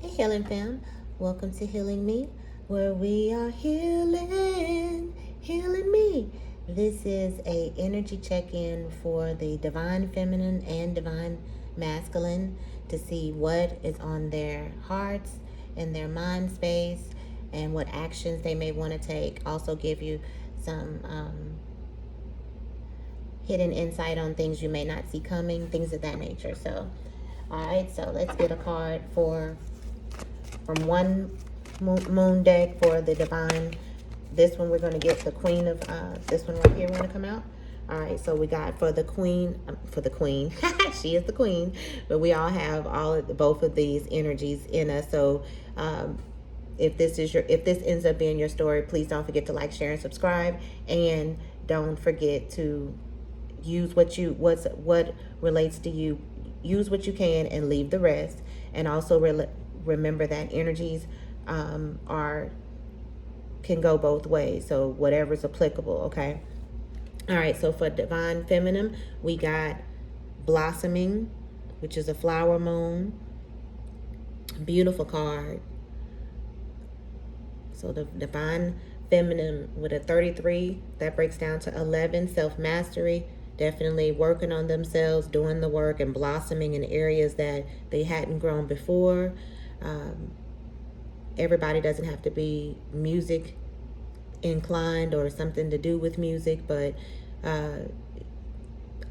Hey, Healing Fam. Welcome to Healing Me, where we are healing me. This is a energy check-in for the divine feminine and divine masculine to see what is on their hearts and their mind space and what actions they may want to take. Also give you some hidden insight on things you may not see coming, things of that nature. So, all right, so let's get a card from one moon deck for the divine. This one we're going to get the queen of this one right here want to come out. All right, so we got for the queen, she is the queen, but we all have both of these energies in us. So if this ends up being your story, please don't forget to like, share, and subscribe, and don't forget to use what relates to you. Use what you can and leave the rest. And also remember that energies can go both ways. So whatever's applicable, okay? All right, so for divine feminine, we got blossoming, which is a flower moon. Beautiful card. So the divine feminine with a 33, that breaks down to 11, self-mastery. Definitely working on themselves, doing the work, and blossoming in areas that they hadn't grown before. Everybody doesn't have to be music inclined or something to do with music, but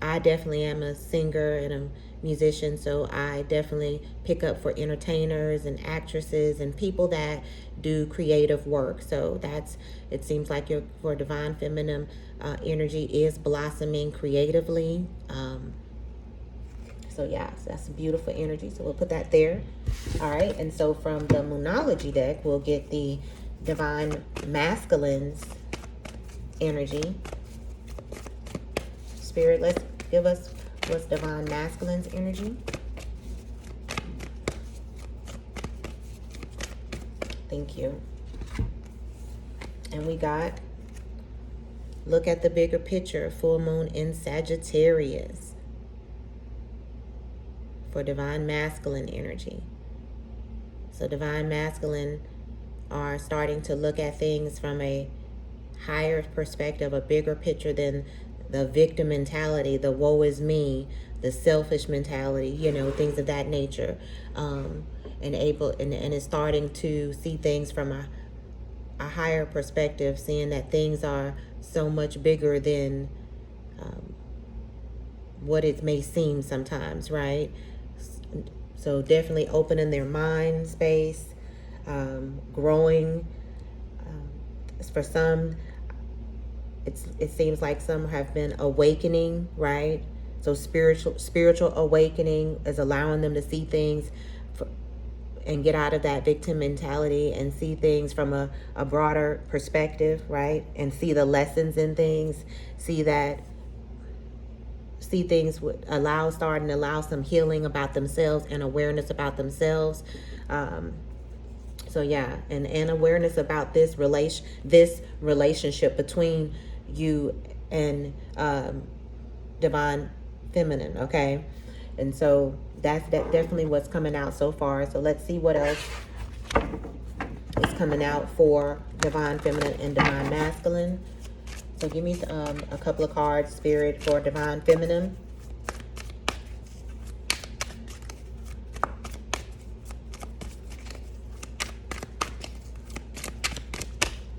I definitely am a singer and a musician, so I definitely pick up for entertainers and actresses and people that do creative work. So it seems like for divine feminine energy is blossoming creatively. So yeah, so that's beautiful energy. So we'll put that there. All right, and so from the Moonology deck, we'll get the divine masculine's energy. Spirit, let's give us what's divine masculine's energy. Thank you. And we got, look at the bigger picture, full moon in Sagittarius for divine masculine energy. So divine masculine are starting to look at things from a higher perspective, a bigger picture than the victim mentality, the woe is me, the selfish mentality, things of that nature. And is starting to see things from a higher perspective, seeing that things are so much bigger than what it may seem sometimes, right? So definitely opening their mind space, growing. For some, it seems like some have been awakening, right? So spiritual awakening is allowing them to see things and get out of that victim mentality and see things from a broader perspective, right? And see the lessons in things, see things would allow some healing about themselves and awareness about themselves. So yeah, and awareness about this relationship between you and divine feminine, okay? And so that's definitely what's coming out so far. So let's see what else is coming out for divine feminine and divine masculine. So give me a couple of cards, Spirit, for divine feminine.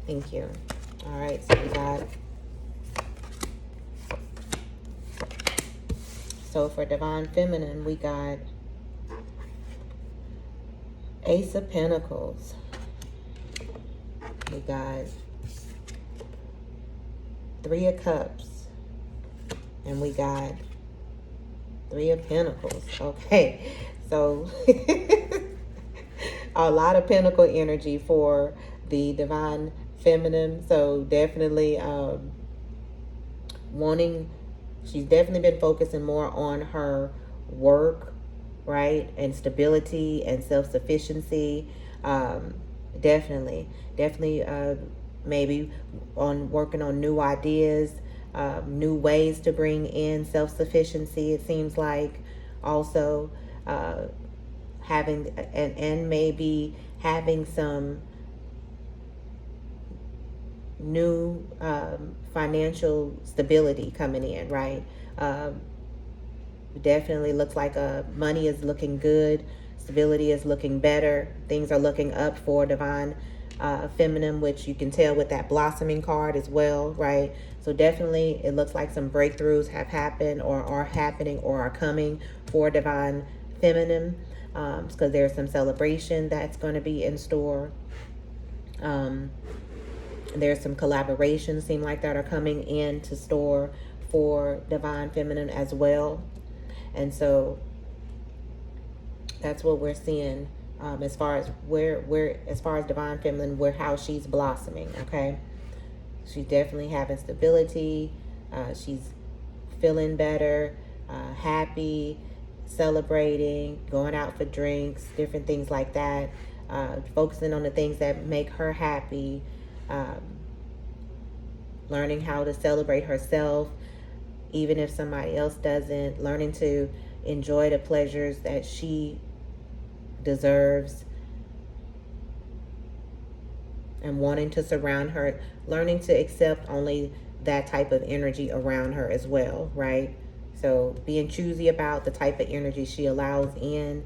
Thank you. All right, so we got, so for divine feminine, we got Ace of Pentacles. We got Three of Cups. And we got Three of Pentacles. Okay, so a lot of pentacle energy for the divine feminine. So definitely she's definitely been focusing more on her work, right? And stability and self-sufficiency. Definitely maybe on working on new ideas, new ways to bring in self-sufficiency, it seems like. Also having and maybe having some new financial stability coming in, right? Definitely looks like money is looking good, stability is looking better, things are looking up for divine feminine, which you can tell with that blossoming card as well, right? So definitely it looks like some breakthroughs have happened or are happening or are coming for divine feminine, because there's some celebration that's going to be in store. There's some collaborations seem like that are coming into store for divine feminine as well. And so that's what we're seeing, as far as as far as divine feminine, how she's blossoming. Okay, she's definitely having stability. She's feeling better, happy, celebrating, going out for drinks, different things like that. Focusing on the things that make her happy. Learning how to celebrate herself, even if somebody else doesn't. Learning to enjoy the pleasures that she deserves, and wanting to surround her, learning to accept only that type of energy around her as well, right? So being choosy about the type of energy she allows in,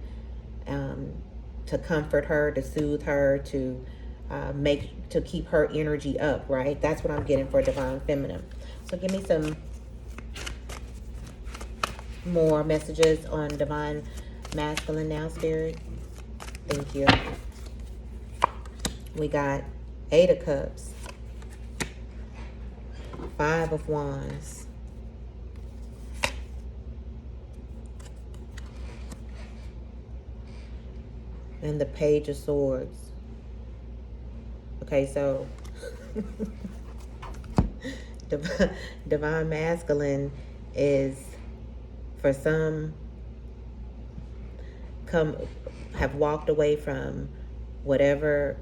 to comfort her, to soothe her, to keep her energy up, right? That's what I'm getting for divine feminine. So give me some more messages on divine masculine now, Spirit. Thank you. We got 8 of Cups, 5 of Wands, and the Page of Swords. Okay, so divine masculine is, for some, have walked away from whatever,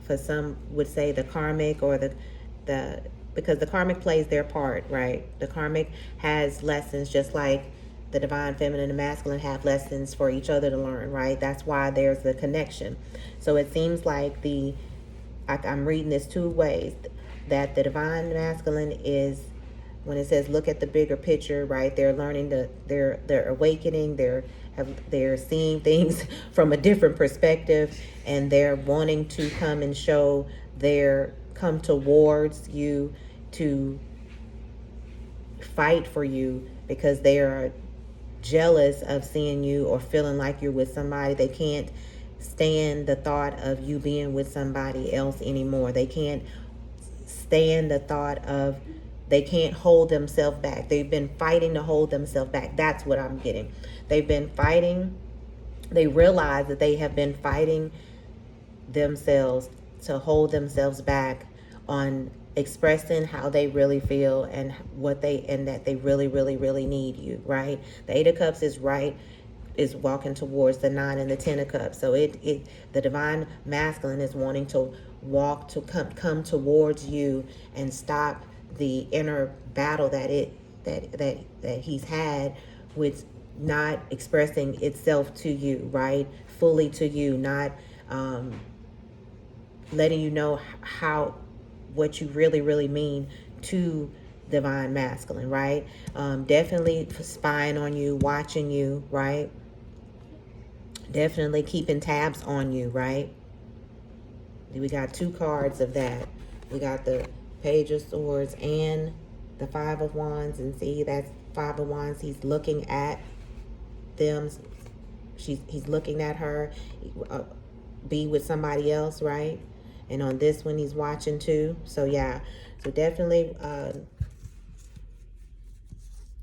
for some would say the karmic, or the because the karmic plays their part, right? The karmic has lessons, just like the divine feminine and masculine have lessons for each other to learn, right? That's why there's the connection. So it seems like I'm reading this 2 ways, that the divine masculine is, when it says look at the bigger picture, right? They're learning they're awakening, they're seeing things from a different perspective, and they're wanting to come towards you to fight for you, because they are jealous of seeing you or feeling like you're with somebody. They can't stand the thought of you being with somebody else anymore. They can't stand the thought of, they can't hold themselves back. They've been fighting to hold themselves back. That's what I'm getting. They've been fighting. They realize that they have been fighting themselves to hold themselves back on expressing how they really feel, and that they really, really, really need you, right? The 8 of Cups is walking towards the 9 and the 10 of Cups. So the divine masculine is wanting to come towards you and stop the inner battle that he's had with not expressing itself to you, right? Fully to you, not letting you know what you really, really mean to divine masculine, right? Definitely spying on you, watching you, right? Definitely keeping tabs on you, right? We got 2 cards of that. We got the Page of Swords and the 5 of Wands. And see, that's 5 of Wands. He's looking at them. He's looking at her be with somebody else, right? And on this one, he's watching too. So yeah, so definitely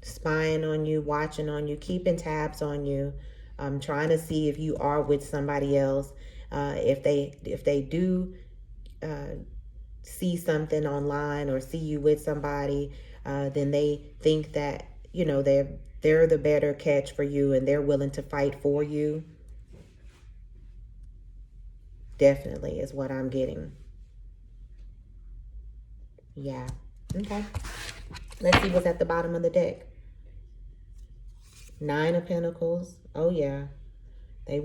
spying on you, watching on you, keeping tabs on you, trying to see if you are with somebody else. If they do see something online or see you with somebody, then they think that, you know, they're the better catch for you, and they're willing to fight for you. Definitely is what I'm getting. Yeah. Okay. Let's see what's at the bottom of the deck. 9 of Pentacles. Oh yeah. They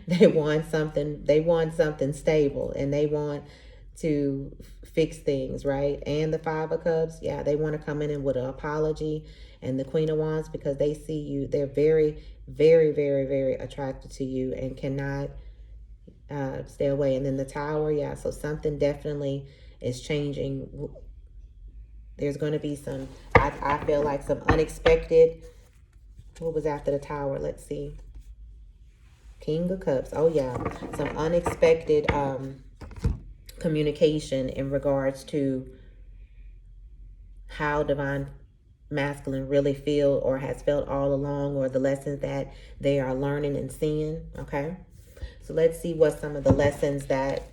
They want something stable, and they want to fix things, right? And the Five of Cups, yeah, they want to come in with an apology. And the Queen of Wands, because they see you, they're very, very, very, very attracted to you and cannot stay away. And then the Tower, yeah, so something definitely is changing. There's going to be some, I feel like some unexpected, what was after the Tower? Let's see. King of Cups. Oh, yeah. Some unexpected communication in regards to how Divine Masculine really feel or has felt all along, or the lessons that they are learning and seeing. Okay. So let's see what some of the lessons that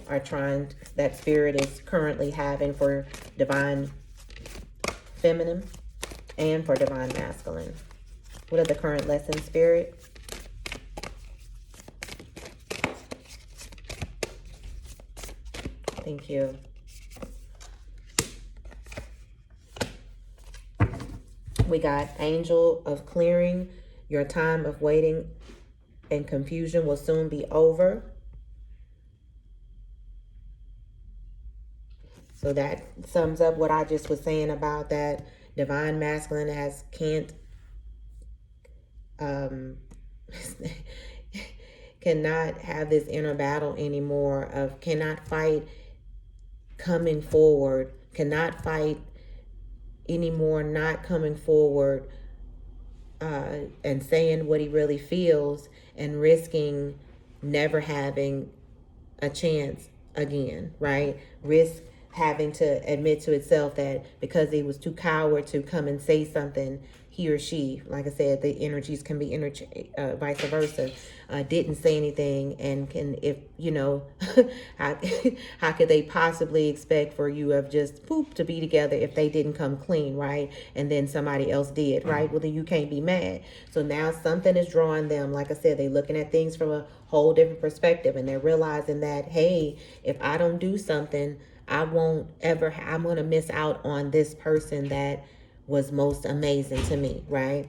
that Spirit is currently having for Divine Feminine and for Divine Masculine. What are the current lessons, Spirit? Thank you. We got Angel of Clearing. Your time of waiting and confusion will soon be over. So that sums up what I just was saying about that Divine Masculine can't cannot have this inner battle anymore of cannot fight coming forward, cannot fight anymore not coming forward and saying what he really feels, and risking never having a chance again, right? Risk having to admit to itself that because he was too coward to come and say something, he or she, like I said, the energies can be vice versa, didn't say anything, and can, if you know, how could they possibly expect for you of just poop to be together if they didn't come clean, right? And then somebody else did, right? Well, then you can't be mad. So now something is drawing them. Like I said, they're looking at things from a whole different perspective, and they're realizing that, hey, if I don't do something, I'm going to miss out on this person that was most amazing to me, right?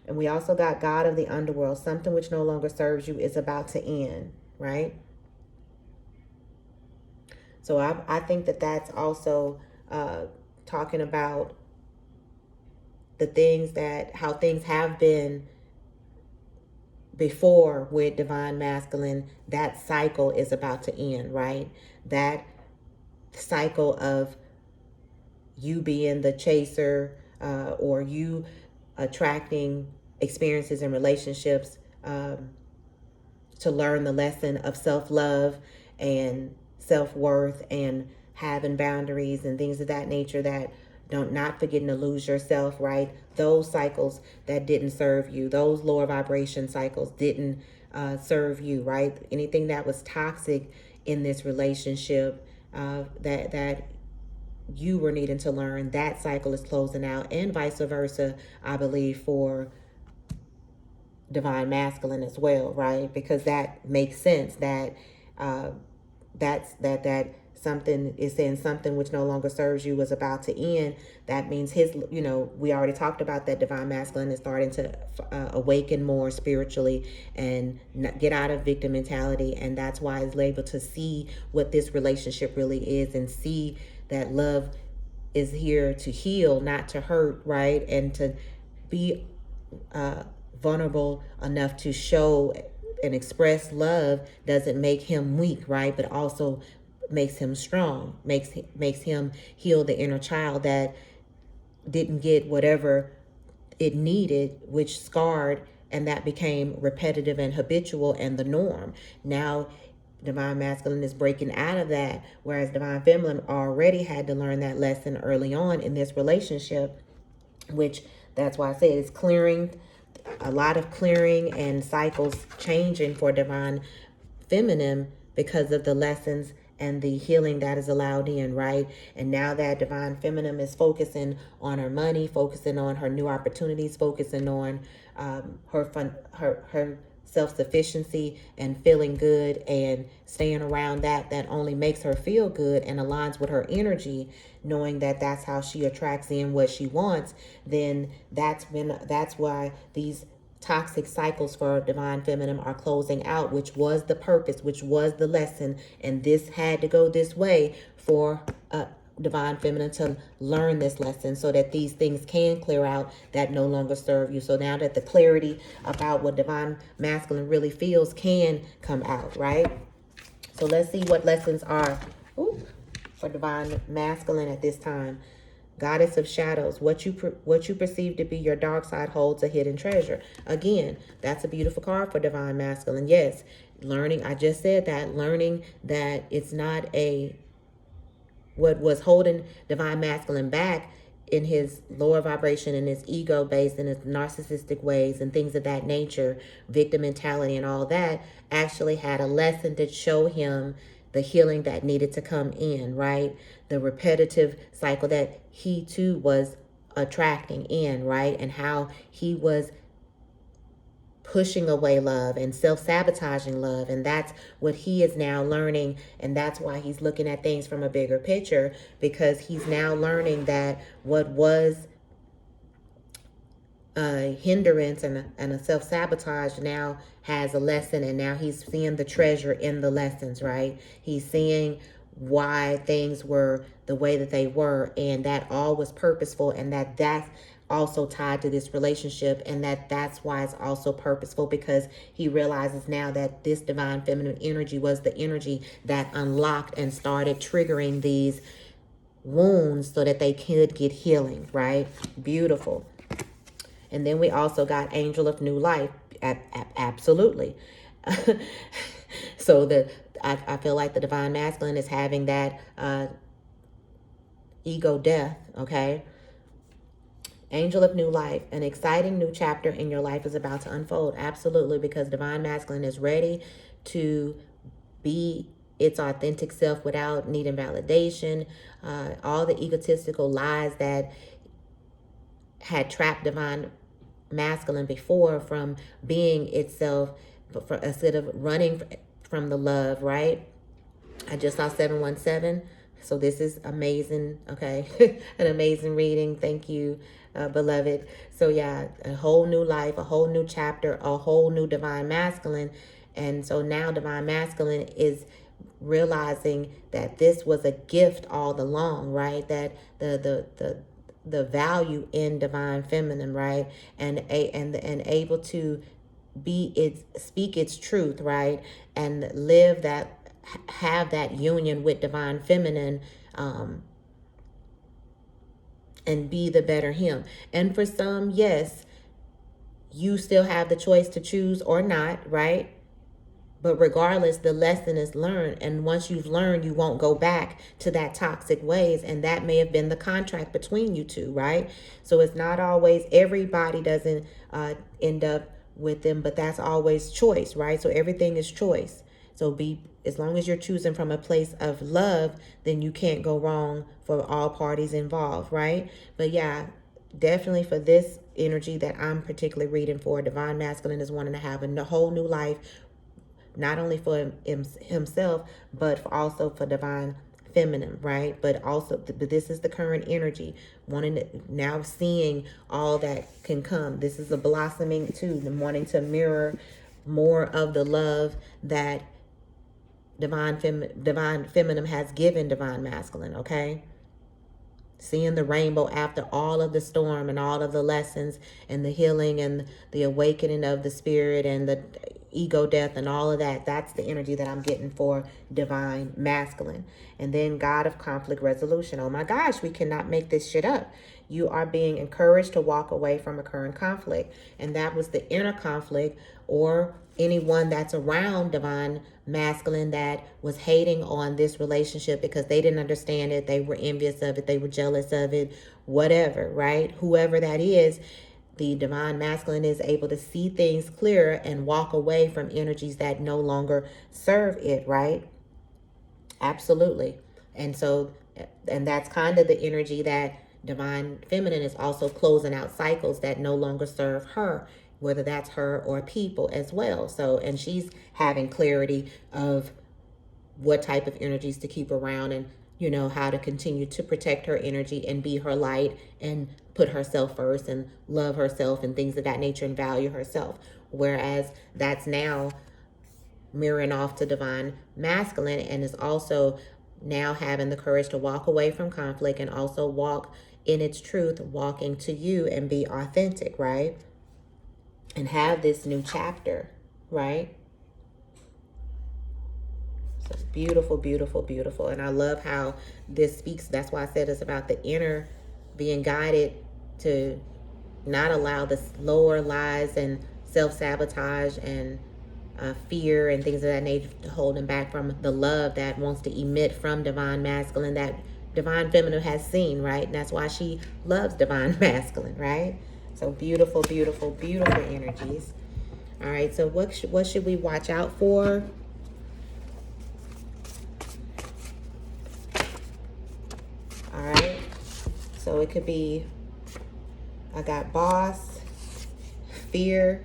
And we also got God of the Underworld. Something which no longer serves you is about to end, right? So I think that that's also talking about the things how things have been before with Divine Masculine. That cycle is about to end, right? That cycle of you being the chaser or you attracting experiences and relationships to learn the lesson of self-love and self-worth and having boundaries and things of that nature, that not forgetting to lose yourself, right? Those cycles that didn't serve you, those lower vibration cycles didn't serve you, right? Anything that was toxic in this relationship that you were needing to learn, that cycle is closing out, and vice versa, I believe, for Divine Masculine as well, right? Because that makes sense that that something is saying something which no longer serves you was about to end. That means we already talked about that Divine Masculine is starting to awaken more spiritually and get out of victim mentality, and that's why he's able to see what this relationship really is and see that love is here to heal, not to hurt, right? And to be vulnerable enough to show and express love doesn't make him weak, right? But also makes him strong, makes him heal the inner child that didn't get whatever it needed, which scarred, and that became repetitive and habitual and the norm. Now Divine Masculine is breaking out of that, whereas Divine Feminine already had to learn that lesson early on in this relationship, which that's why I said it's clearing, a lot of clearing and cycles changing for Divine Feminine because of the lessons and the healing that is allowed in, right? And now that Divine Feminine is focusing on her money, focusing on her new opportunities, focusing on her self-sufficiency and feeling good and staying around that only makes her feel good and aligns with her energy, knowing that that's how she attracts in what she wants, then that's why these toxic cycles for divine feminine are closing out, which was the purpose, which was the lesson. And this had to go this way for divine feminine to learn this lesson so that these things can clear out that no longer serve you. So now that the clarity about what divine masculine really feels can come out, right? So let's see what lessons are for divine masculine at this time. Goddess of shadows, what you perceive to be your dark side holds a hidden treasure. Again, that's a beautiful card for divine masculine. Yes, learning, I just said that, learning that it's not what was holding divine masculine back in his lower vibration and his ego based and his narcissistic ways and things of that nature, victim mentality and all that, actually had a lesson to show him the healing that needed to come in, right? The repetitive cycle that he too was attracting in, right? And how he was pushing away love and self-sabotaging love. And that's what he is now learning. And that's why he's looking at things from a bigger picture, because he's now learning that what was a hindrance and a self-sabotage now has a lesson, and now he's seeing the treasure in the lessons, right? He's seeing why things were the way that they were, and that all was purposeful, and that's also tied to this relationship, and that's why it's also purposeful, because he realizes now that this divine feminine energy was the energy that unlocked and started triggering these wounds so that they could get healing, right? Beautiful. And then we also got Angel of New Life. Absolutely. So I feel like the divine masculine is having that ego death, okay? Angel of New Life, an exciting new chapter in your life is about to unfold. Absolutely, because divine masculine is ready to be its authentic self without needing validation. All the egotistical lies that had trapped divine masculine before from being itself, instead of running from the love, right? I just saw 717. So this is amazing, okay? An amazing reading. Thank you, beloved. So yeah, a whole new life, a whole new chapter, a whole new divine masculine. And so now divine masculine is realizing that this was a gift all along, right? That the value in divine feminine, right? And able to speak its truth, right? And live that, have that union with divine feminine, and be the better him. And for some, yes, you still have the choice to choose or not, right? But regardless, the lesson is learned. And once you've learned, you won't go back to that toxic ways. And that may have been the contract between you two, right? So it's not always, everybody doesn't end up with them, but that's always choice, right? So everything is choice. So as long as you're choosing from a place of love, then you can't go wrong for all parties involved, right? But yeah, definitely for this energy that I'm particularly reading for, divine masculine is wanting to have a whole new life, not only for himself, but also for divine feminine, right? But also, but this is the current energy, wanting to, now seeing all that can come. This is a blossoming too, the wanting to mirror more of the love that divine feminine has given divine masculine, okay? Seeing the rainbow after all of the storm and all of the lessons and the healing and the awakening of the spirit and the ego death and all of that. That's the energy that I'm getting for divine masculine. And then God of conflict resolution. Oh my gosh, we cannot make this shit up. You are being encouraged to walk away from a current conflict. And that was the inner conflict, or anyone that's around divine masculine that was hating on this relationship because they didn't understand it, they were envious of it, they were jealous of it, whatever, right? Whoever that is, the divine masculine is able to see things clearer and walk away from energies that no longer serve it, right? Absolutely. And so, and that's kind of the energy that divine feminine is also closing out cycles that no longer serve her, whether that's her or people as well. So, and she's having clarity of what type of energies to keep around and, you know, how to continue to protect her energy and be her light and put herself first and love herself and things of that nature and value herself. Whereas that's now mirroring off to divine masculine, and is also now having the courage to walk away from conflict and also walk in its truth, walking to you and be authentic, right? And have this new chapter, right? So beautiful, beautiful, beautiful. And I love how this speaks. That's why I said it's about the inner being guided to not allow the lower lies and self-sabotage and fear and things of that nature to hold him back from the love that wants to emit from divine masculine, that divine feminine has seen, right? And that's why she loves divine masculine, right? So beautiful, beautiful, beautiful energies. All right, so what should we watch out for? All right, so it could be, I got boss, fear.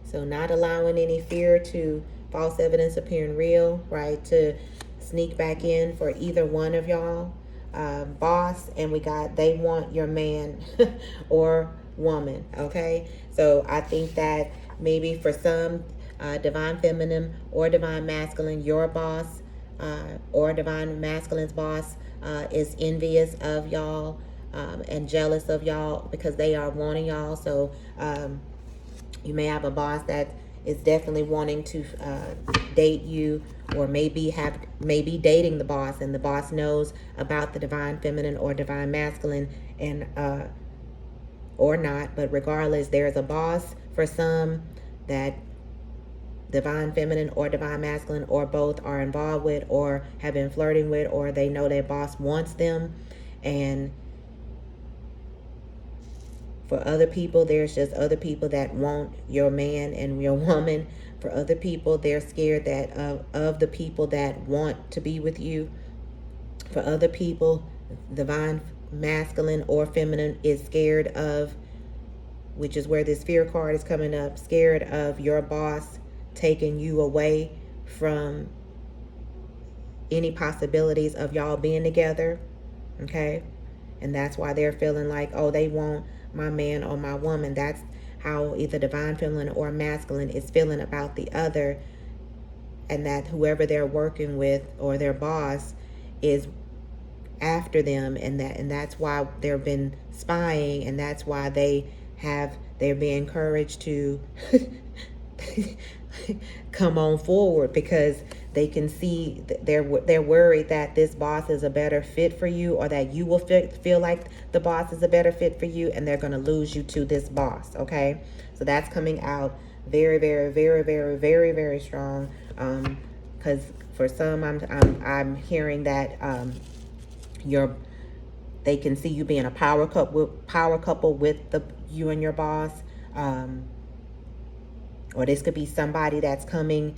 So not allowing any fear to false evidence appearing real, right? To sneak back in for either one of y'all. Boss, and we got they want your man or woman, okay? So I think that maybe for some, divine feminine or divine masculine, your boss or divine masculine's boss is envious of y'all and jealous of y'all because they are wanting y'all. So you may have a boss that is definitely wanting to date you, or maybe dating the boss, and the boss knows about the divine feminine or divine masculine, and or not. But regardless, there's a boss for some that divine feminine or divine masculine or both are involved with, or have been flirting with, or they know their boss wants them. And for other people, there's just other people that want your man and your woman. For other people, they're scared that of the people that want to be with you. For other people, divine masculine or feminine is scared of, which is where this fear card is coming up, scared of your boss taking you away from any possibilities of y'all being together, okay? And that's why they're feeling like, oh, they want my man or my woman. That's how either divine feminine or masculine is feeling about the other, and that whoever they're working with or their boss is after them, and that's why they've been spying, and that's why they're being encouraged to come on forward, because they can see they're worried that this boss is a better fit for you, or that you will feel like the boss is a better fit for you, and they're going to lose you to this boss. Okay, so that's coming out very, very, very, very, very, very strong. Because for some, I'm hearing that they can see you being a power couple with you and your boss. Or this could be somebody that's coming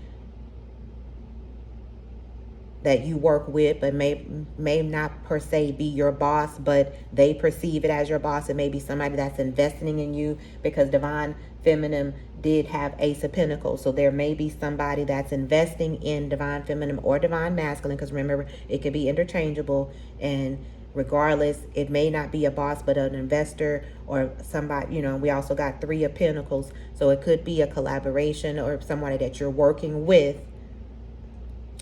that you work with, but may not per se be your boss, but they perceive it as your boss. It may be somebody that's investing in you, because divine feminine did have Ace of Pentacles. So there may be somebody that's investing in divine feminine or divine masculine, because remember, it could be interchangeable. And regardless, it may not be a boss, but an investor or somebody, we also got Three of Pentacles. So it could be a collaboration or somebody that you're working with,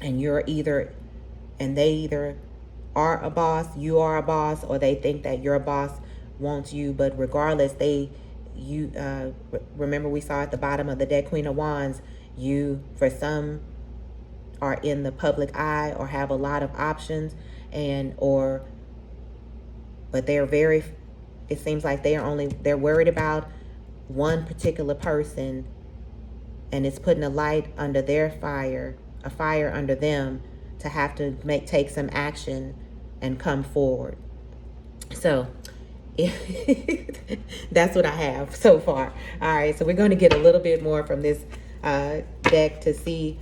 and they either are a boss, you are a boss, or they think that your boss wants you. But regardless, remember we saw at the bottom of the deck, Queen of Wands, you, for some, are in the public eye or have a lot of options, but it seems like they're worried about one particular person, and it's putting a light under their fire, a fire under them, to have to take some action and come forward. So that's what I have so far. All right, so we're going to get a little bit more from this deck to see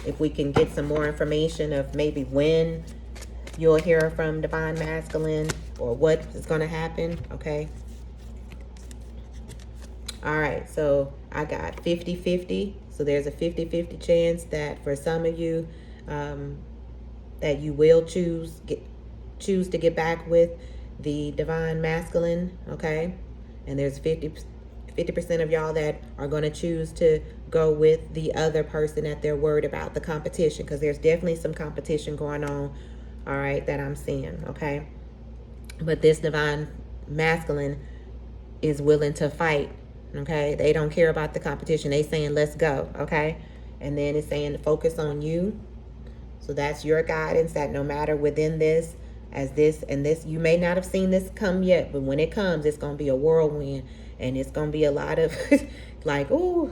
if we can get some more information of maybe when you'll hear from divine masculine, or what is going to happen. Okay. All right, so I got 50-50. So there's a 50-50 chance that for some of you, that you will choose to get back with the divine masculine, okay? And there's 50% of y'all that are going to choose to go with the other person that they're worried about, the competition, because there's definitely some competition going on, all right, that I'm seeing, okay? But this divine masculine is willing to fight, okay? They don't care about the competition. They saying, let's go, okay? And then it's saying to focus on you. So that's your guidance, that no matter within this, as this and this, you may not have seen this come yet, but when it comes, it's going to be a whirlwind, and it's going to be a lot of like, oh,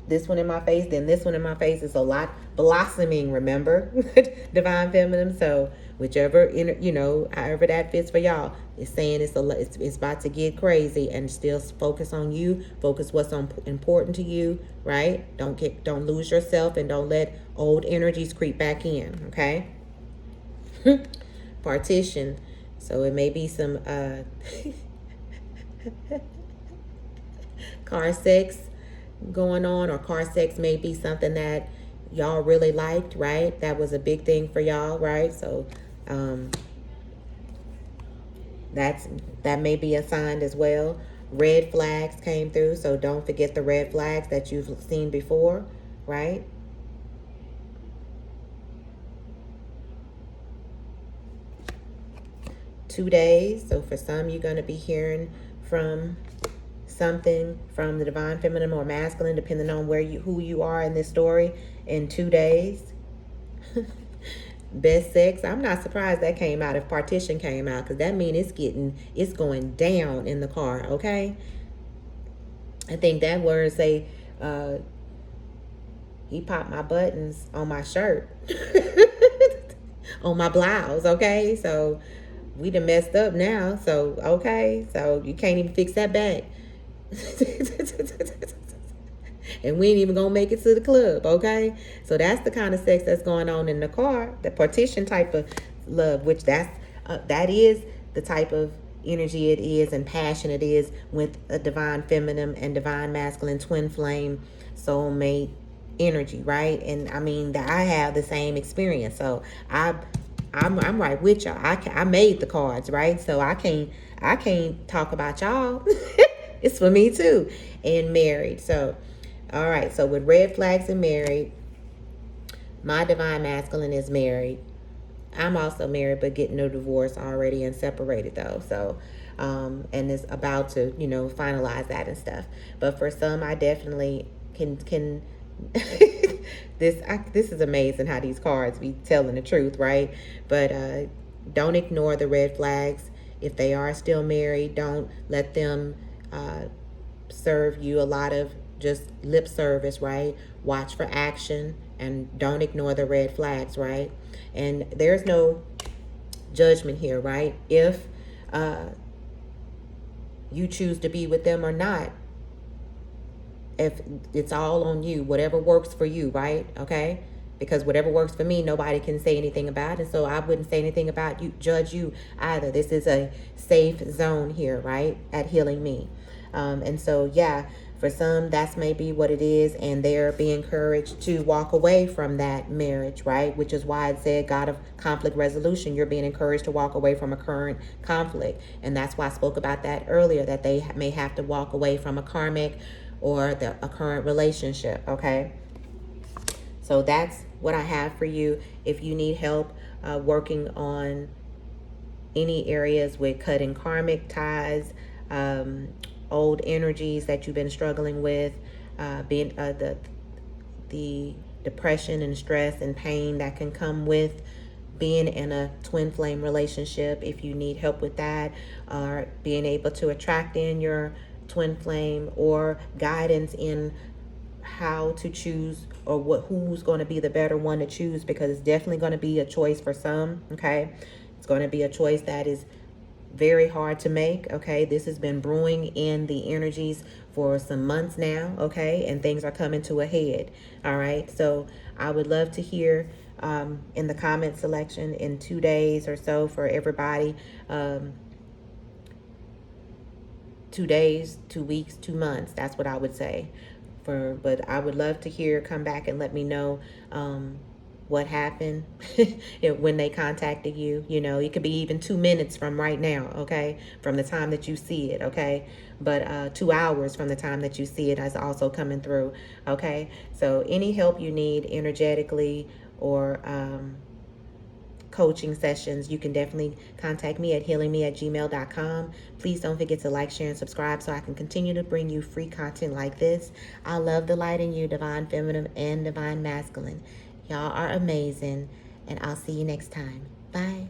this one in my face, then this one in my face. Is a lot blossoming, remember? Divine feminine. So whichever, however that fits for y'all, it's saying it's about to get crazy, and still focus on you. Focus what's important to you, right? Don't lose yourself, and don't let old energies creep back in, okay? Partition. So it may be some car sex going on, or car sex may be something that y'all really liked, right? That was a big thing for y'all, right? So that may be a sign as well. Red flags came through, so don't forget the red flags that you've seen before, right? Two days. So for some, you're going to be hearing from something from the divine feminine or masculine, depending on who you are in this story, in 2 days. Best sex. I'm not surprised that came out if partition came out, because that means it's going down in the car, okay? I think that word say he popped my buttons on my shirt. On my blouse, okay? So we done messed up now. So okay, so you can't even fix that back. And we ain't even gonna make it to the club, okay? So that's the kind of sex that's going on in the car, the partition type of love, which that is the type of energy it is, and passion it is, with a divine feminine and divine masculine twin flame soulmate energy, right? And I mean that I have the same experience, so I'm right with y'all. I made the cards, right? So I can't talk about y'all. It's for me too. And married. So all right, so with red flags and married, my divine masculine is married. I'm also married, but getting a divorce already and separated though. So and is about to, finalize that and stuff. But for some, I definitely can this is amazing how these cards be telling the truth, right? But don't ignore the red flags. If they are still married, don't let them serve you a lot of just lip service, right? Watch for action, and don't ignore the red flags, right? And there's no judgment here, right? If you choose to be with them or not, if it's all on you, whatever works for you, right? Okay? Because whatever works for me, nobody can say anything about it. So I wouldn't say anything about you, judge you either. This is a safe zone here, right? At HealinMi. And so, yeah, for some, that's maybe what it is. And they're being encouraged to walk away from that marriage, right? Which is why it said God of conflict resolution. You're being encouraged to walk away from a current conflict. And that's why I spoke about that earlier, that they may have to walk away from a karmic or a current relationship, okay? So that's what I have for you. If you need help working on any areas with cutting karmic ties, old energies that you've been struggling with, being the depression and stress and pain that can come with being in a twin flame relationship, if you need help with that, or being able to attract in your twin flame, or guidance in how to choose, or who's going to be the better one to choose, because it's definitely going to be a choice for some, okay? It's going to be a choice that is very hard to make, okay? This has been brewing in the energies for some months now, okay? And things are coming to a head, all right? So I would love to hear in the comment section in 2 days or so for everybody, 2 days, 2 weeks, 2 months. That's what I would say. But I would love to hear, come back and let me know what happened when they contacted you. You know, it could be even 2 minutes from right now, okay, from the time that you see it, okay, but 2 hours from the time that you see it is also coming through, okay. So any help you need energetically or coaching sessions, you can definitely contact me at healingme@gmail.com. Please don't forget to like, share, and subscribe so I can continue to bring you free content like this. I love the light in you, divine feminine and divine masculine. Y'all are amazing, and I'll see you next time. Bye.